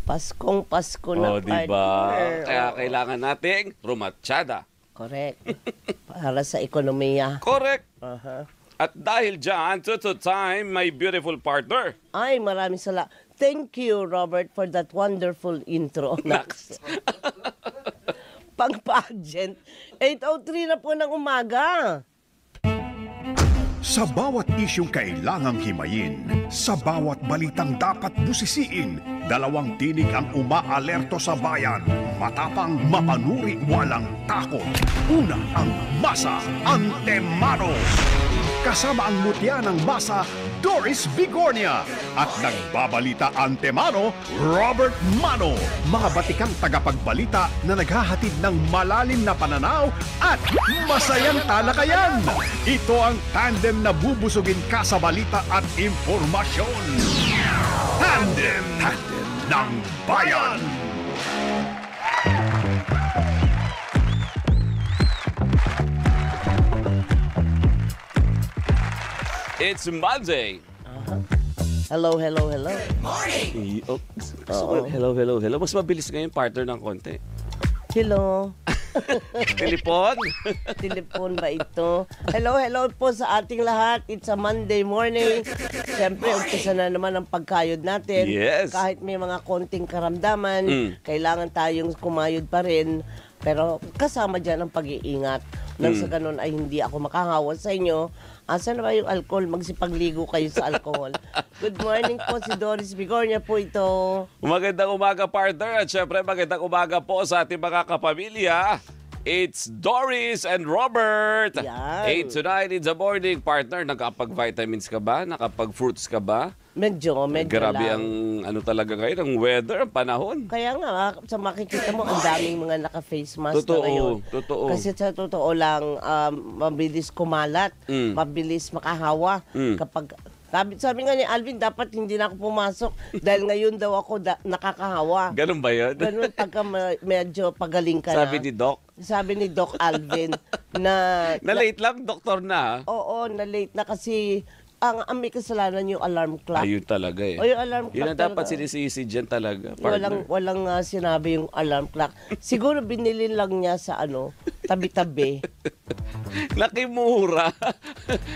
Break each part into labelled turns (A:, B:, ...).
A: Paskong Pasko na,
B: diba?
A: partner.
B: Kaya kailangan nating rumatsyada.
A: Correct. Para sa ekonomiya.
B: Correct.
A: Aha.
B: At dahil dyan, to time, my beautiful partner.
A: Ay, maraming salamat. Thank you, Robert, for that wonderful intro.
B: Next.
A: Pang-pageant. 8:03 na po ng umaga.
C: Sa bawat isyong kailangang himayin, sa bawat balitang dapat busisiin, dalawang tinig ang umaalerto sa bayan. Matapang, mapanuri, walang takot. Una ang Masa Antemano. Kasama ang mutya ng Masa, Doris Bigornia. At nagbabalita Antemano, Robert Mano. Mga batikang tagapagbalita na naghahatid ng malalim na pananaw at masayang talakayan. Ito ang tandem na bubusugin ka sa balita at impormasyon. Tandem ng Bayan.
B: It's Monday.
A: Hello, hello, hello.
B: Hello. Mas mabilis ngayon, partner ng konti.
A: Hello.
B: Telepon?
A: Telepon ba ito? Hello, hello po sa ating lahat. It's a Monday morning. Siyempre, umpisa na naman ang pagkayod natin.
B: Yes.
A: Kahit may mga konting karamdaman, kailangan tayong kumayod pa rin. Pero kasama dyan ang pag-iingat. Nang sa ganun ay hindi ako makahawa sa inyo. Asan na ba yung alcohol? Magsipagligo kayo sa alcohol. Good morning po, si Doris Bigornia po ito.
B: Magandang umaga, partner. At syempre, magandang umaga po sa ating mga kapamilya. It's Doris and Robert.
A: Yan.
B: 8 to 9 in the morning. Partner, nakapag-vitamins ka ba? Nakapag-fruits ka ba?
A: Medyo
B: Grabe
A: lang.
B: ang ano talaga ngayon, ang weather, ang panahon.
A: Kaya nga, sa makikita mo, ang daming mga naka-face mask na ngayon.
B: Totoo.
A: Kasi sa totoo lang, mabilis kumalat, mabilis makahawa. Kapag sabi nga ni Alvin, dapat hindi na ako pumasok dahil ngayon daw ako nakakahawa.
B: Ganun ba yun?
A: Ganun pagka medyo pagaling ka
B: Sabi
A: na.
B: ni Doc.
A: Sabi ni Doc Alvin na...
B: Na-late lang, doktor na.
A: Oo, na-late na kasi ang may kasalanan yung alarm clock.
B: Ayun talaga eh.
A: O yung alarm clock
B: Yun ang dapat
A: talaga.
B: sinisisi dyan talaga, partner.
A: Walang sinabi yung alarm clock. Siguro binili lang niya sa tabi-tabi.
B: Nakimura.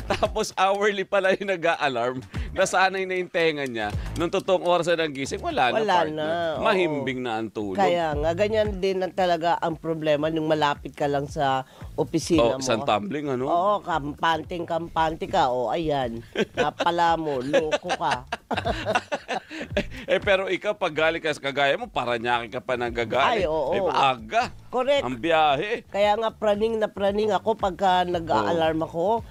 B: Tapos hourly pala yung nag-a-alarm. Nasanay na yung tenga niya. Nung totoong oras na ng gising, wala na, partner.
A: Oo.
B: Mahimbing na ang tulog.
A: Kaya nga, ganyan din ang talaga ang problema nung malapit ka lang sa opisina mo.
B: San tumbling, ano?
A: Oo, kampante ka. O, ayan. Napala mo, loko ka.
B: Pero ikaw, pag galing ka sa kagaya mo, Paranaque ka pa nagagaling.
A: Ay, oo.
B: Maaga.
A: Correct.
B: Ang biyahe.
A: Kaya nga praning ako pagka nag-a-alarm ako.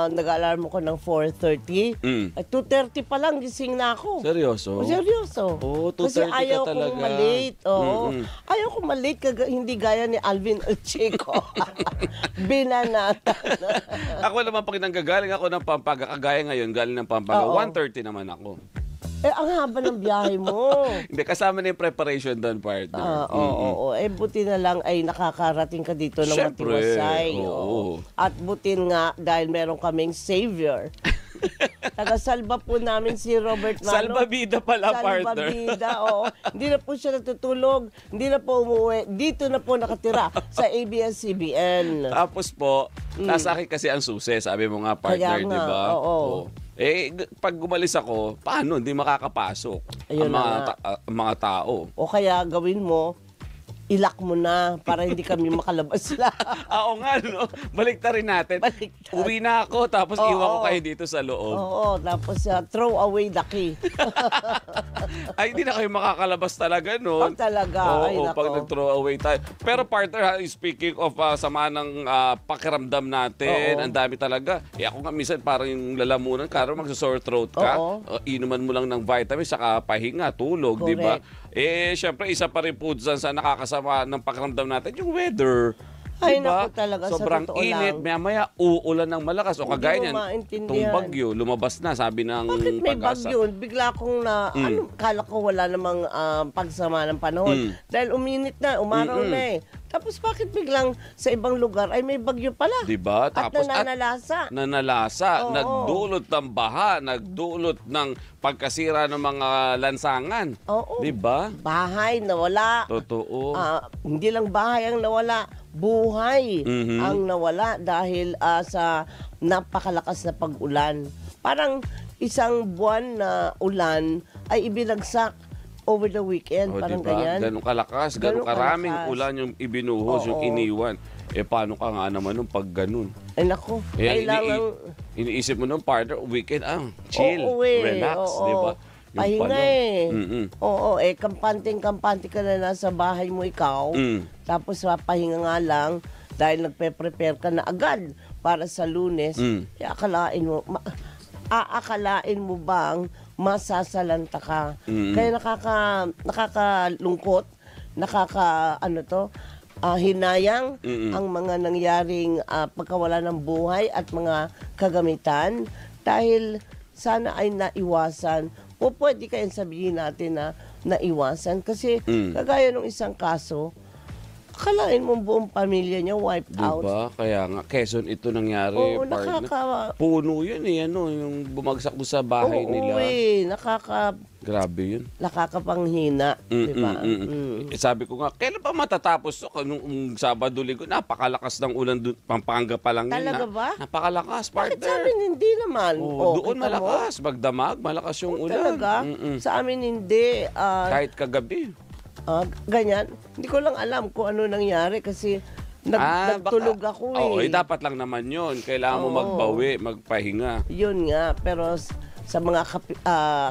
A: Nag-a-alarm ako ng 4:30. At 2:30 pa lang gising na ako.
B: Seryoso?
A: Seryoso.
B: Oo, 2:30
A: Kasi ayaw
B: ka
A: kong
B: talaga.
A: malate. Oo. Ayaw kong malate, hindi gaya ni Alvin Chico. Binanata.
B: Ako naman pag nanggagaling ako ng Pampanga, kagaya ngayon, galing ng Pampanga,
A: Oo.
B: 1:30 naman ako.
A: Ang haba ng biyahe mo.
B: Hindi, kasama na yung preparation doon, partner.
A: Oo. Buti na lang ay nakakarating ka dito ng
B: Syempre,
A: matiwasay.
B: oo.
A: At buti nga dahil meron kaming savior. Taga-salba po namin si Robert Mano.
B: Salbabida pala, partner.
A: Salbabida, oo. Hindi na po siya natutulog. Hindi na po umuwi. Dito na po nakatira sa ABS-CBN.
B: Tapos po, nasa akin kasi ang susi, sabi mo nga, partner,
A: Kaya nga,
B: di ba?
A: oo.
B: Pag gumalis ako, paano? Hindi makakapasok
A: Ayun
B: ang mga tao.
A: O kaya gawin mo, ilak mo na para hindi kami makalabas lang.
B: Oo nga, no? Balikta rin natin.
A: Baliktad.
B: Uwi na ako, tapos
A: Oo.
B: iwan ko kayo dito sa loob.
A: Oo, tapos throw away the key.
B: Ay, hindi na kayo makakalabas talaga nun.
A: Talaga, ay
B: Oo,
A: nako.
B: pag nag-throw away tayo. Pero partner, speaking of sama ng pakiramdam natin,
A: Oo.
B: ang dami talaga. Ako nga minsan parang yung lalamunan, karo magsa-sore throat ka,
A: Oo.
B: inuman mo lang ng vitamin, saka pahinga, tulog, di ba?
A: Correct.
B: Syempre, isa pa rin po dyan sa nakakasama ng pakiramdam natin, yung weather.
A: Ay,
B: Diba?
A: naku talaga, sa
B: Sobrang
A: totoo
B: init,
A: lang.
B: maya-maya uulan ng malakas. O
A: Hindi
B: kagaya
A: mo
B: niyan,
A: maintindihan.
B: itong bagyo, lumabas na, sabi ng
A: Bakit may
B: Pag-asa.
A: bagyo? Bigla akong kala ko wala namang pagsama ng panahon. Dahil uminit na, umaraw na eh. Tapos bakit biglang sa ibang lugar ay may bagyo pala?
B: Diba?
A: At nananalasa.
B: Nanalasa,
A: Oo.
B: nagdulot ng baha, nagdulot ng pagkasira ng mga lansangan.
A: Oo.
B: Diba?
A: Bahay nawala.
B: Totoo.
A: Hindi lang bahay ang nawala, buhay ang nawala dahil sa napakalakas na pag-ulan. Parang isang buwan na ulan ay ibinagsak over the weekend, parang
B: diba?
A: ganyan.
B: Ganun kalakas, ganun
A: Ganun
B: karaming
A: kalakas.
B: ulan yung ibinuhos, yung
A: Oo.
B: iniwan. Paano ka nga naman nung pag ganun?
A: Ay naku,
B: Kaya
A: kailangan...
B: iniisip mo nung partner, weekend, chill,
A: Oo, eh.
B: relax,
A: Oo.
B: di ba? Yung
A: Pahinga
B: pala.
A: eh. Oo, kampante ka na nasa bahay mo ikaw. Tapos pahinga nga lang dahil nagpe-prepare ka na agad para sa Lunes. Aakalain mo bang masasalanta ka? Kaya nakakalungkot, hinayang ang mga nangyaring pagkawala ng buhay at mga kagamitan dahil sana ay naiwasan. O pwede kayang sabihin natin na naiwasan kasi kagaya ng isang kaso, akalain mo buong pamilya niya wiped out.
B: Diba? Kaya nga, Quezon ito nangyari,
A: Oo,
B: partner. Puno yun yung bumagsak doon sa bahay nila. Grabe yun.
A: Nakakapanghina, diba?
B: Sabi ko nga, kailan pa matatapos to? Nung Sabado, Linggo, napakalakas ng ulan doon. Pampanga pa lang yun.
A: Talaga ba?
B: Napakalakas, partner.
A: Bakit sa amin hindi naman?
B: Doon
A: kita mo?
B: malakas, magdamag, malakas yung ulan.
A: Talaga? Sa amin hindi.
B: Kahit kagabi.
A: Ganyan. Hindi ko lang alam kung ano nangyari kasi nagtulog ako eh.
B: Dapat lang naman yun. Kailangan mo magbawi, magpahinga.
A: Yun nga, pero sa mga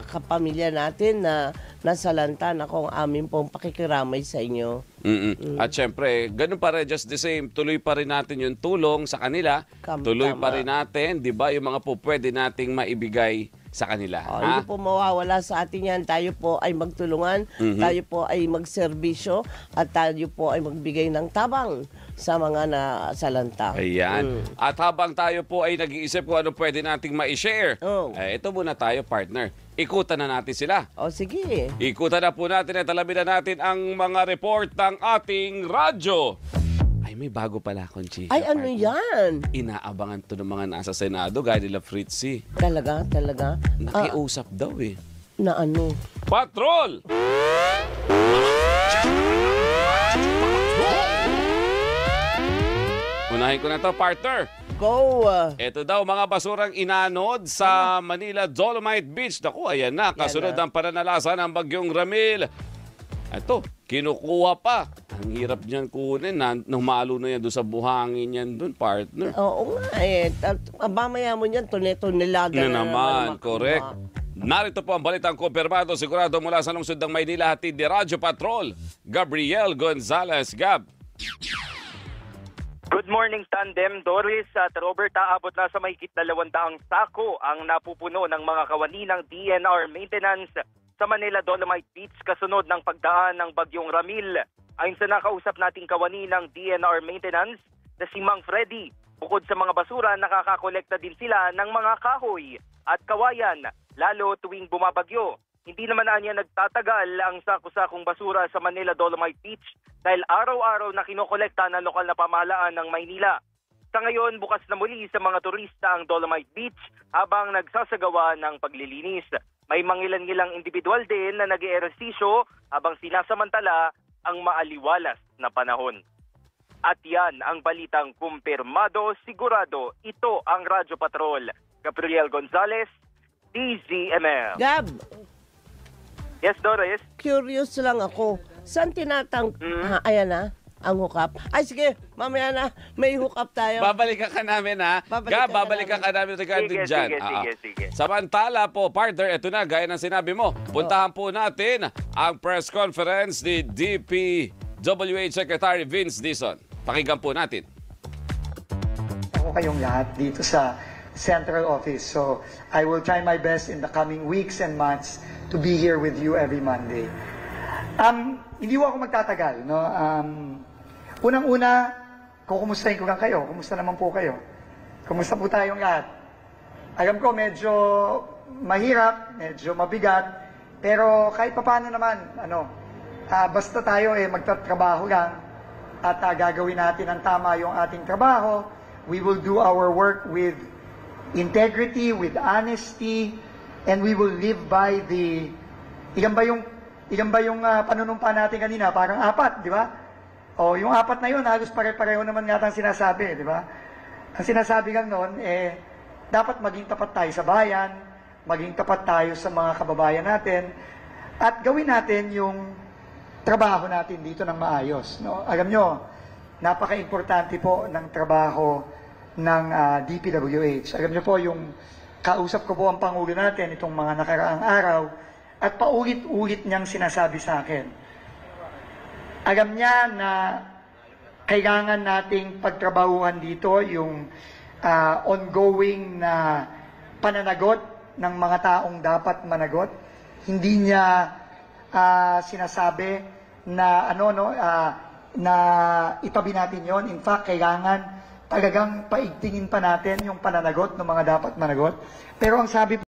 A: kapamilya natin na nasalanta, ako ang amin pong pakikiramay sa inyo.
B: At syempre, ganun pa rin, just the same, tuloy pa rin natin yung tulong sa kanila. Tuloy pa rin natin, di ba, yung mga po pwede nating maibigay sa kanila.
A: Hindi po mawawala sa atin yan. Tayo po ay magtulungan, tayo po ay magserbisyo, at tayo po ay magbigay ng tabang sa mga nasalanta.
B: Ayan. At habang tayo po ay nag-iisip kung ano pwede nating ma-share, ito muna tayo, partner. Ikutan na natin sila.
A: Sige.
B: Ikutan na po natin at alamin na natin ang mga report ng ating radyo. Ay, may bago pala, Conchita.
A: Ay, ano yan?
B: Inaabangan to ng mga nasa Senado, gaya nila Fritzy.
A: Talaga?
B: Nakiusap daw eh.
A: Na ano?
B: Patrol! Unahin ko na to, partner.
A: Go!
B: Ito daw, mga basurang inanod sa Manila Dolomite Beach. Naku, ayan na. Kasunod ang pananalasa ng bagyong Ramil. Ito, kinukuha pa. Ang hirap niyan kunin. Namalo na yan doon sa buhangin yan doon, partner.
A: Oo nga eh. Mamaya mo niyan, tunilada
B: Na naman, correct. Narito po ang balitang kumpirmado sigurado mula sa lungsod ng Maynila, hatid ni Radyo Patrol, Gabriel Gonzalez. Gab.
D: Good morning, Tandem. Doris at Robert, aabot na sa mahigit 200 sako ang napupuno ng mga kawani ng DNR maintenance sa Manila Dolomite Beach kasunod ng pagdaan ng bagyong Ramil. Ayon sa nakausap nating kawani ng DNR maintenance na si Mang Freddy, bukod sa mga basura, nakakakolekta din sila ng mga kahoy at kawayan, lalo tuwing bumabagyo. Hindi naman niya nagtatagal ang sako-sakong basura sa Manila Dolomite Beach dahil araw-araw na kinokolekta ng lokal na pamahalaan ng Maynila. Sa ngayon, bukas na muli sa mga turista ang Dolomite Beach habang nagsasagawa ng paglilinis. May mangilan-ngilang individual din na nag-eehersisyo habang sinasamantala ang maaliwalas na panahon. At yan ang balitang kumpirmado, sigurado. Ito ang Radyo Patrol. Gabriel Gonzalez, DZML.
A: Gab,
D: Yes, Doris?
A: curious lang ako. Saan ayan na, ang hookup. Ay, sige, mamaya na, may hookup tayo.
B: Babalikan ka namin, ha? Babalikan ka namin regarding dyan.
D: Sige.
B: Samantala po, partner, ito na, gaya ng sinabi mo. Puntahan po natin ang press conference ni DPWH Secretary Vince Dizon. Pakinggan po natin.
E: Ako kayong lahat dito sa central office. So I will try my best in the coming weeks and months to be here with you every Monday. Hindi ko ako magtatagal, no? Unang-una, kukumustahin ko lang kayo. Kumusta naman po kayo? Kumusta po tayong lahat? Alam ko medyo mahirap, medyo mabigat, pero kahit papaano naman, basta tayo magtatrabaho lang at gagawin natin ang tama yung ating trabaho. We will do our work with integrity, with honesty, and we will live by the... Ilan ba yung panunumpa natin kanina? Parang 4, di ba? O yung 4 na yun, halos pare-pareho naman nga ang sinasabi, di ba? Ang sinasabi lang noon, dapat maging tapat tayo sa bayan, maging tapat tayo sa mga kababayan natin, at gawin natin yung trabaho natin dito ng maayos. No? Alam nyo, napaka-importante po ng trabaho ng DPWH. Alam nyo po, yung kausap ko po ang Pangulo natin itong mga nakaraang araw, at paulit-ulit niyang sinasabi sa akin. Alam niya na kailangan nating pagtrabahuhan dito yung ongoing na pananagot ng mga taong dapat managot. Hindi niya sinasabi na na itabi natin yon. In fact, kailangan talagang paigtingin pa natin yung pananagot ng mga dapat managot. Pero ang sabi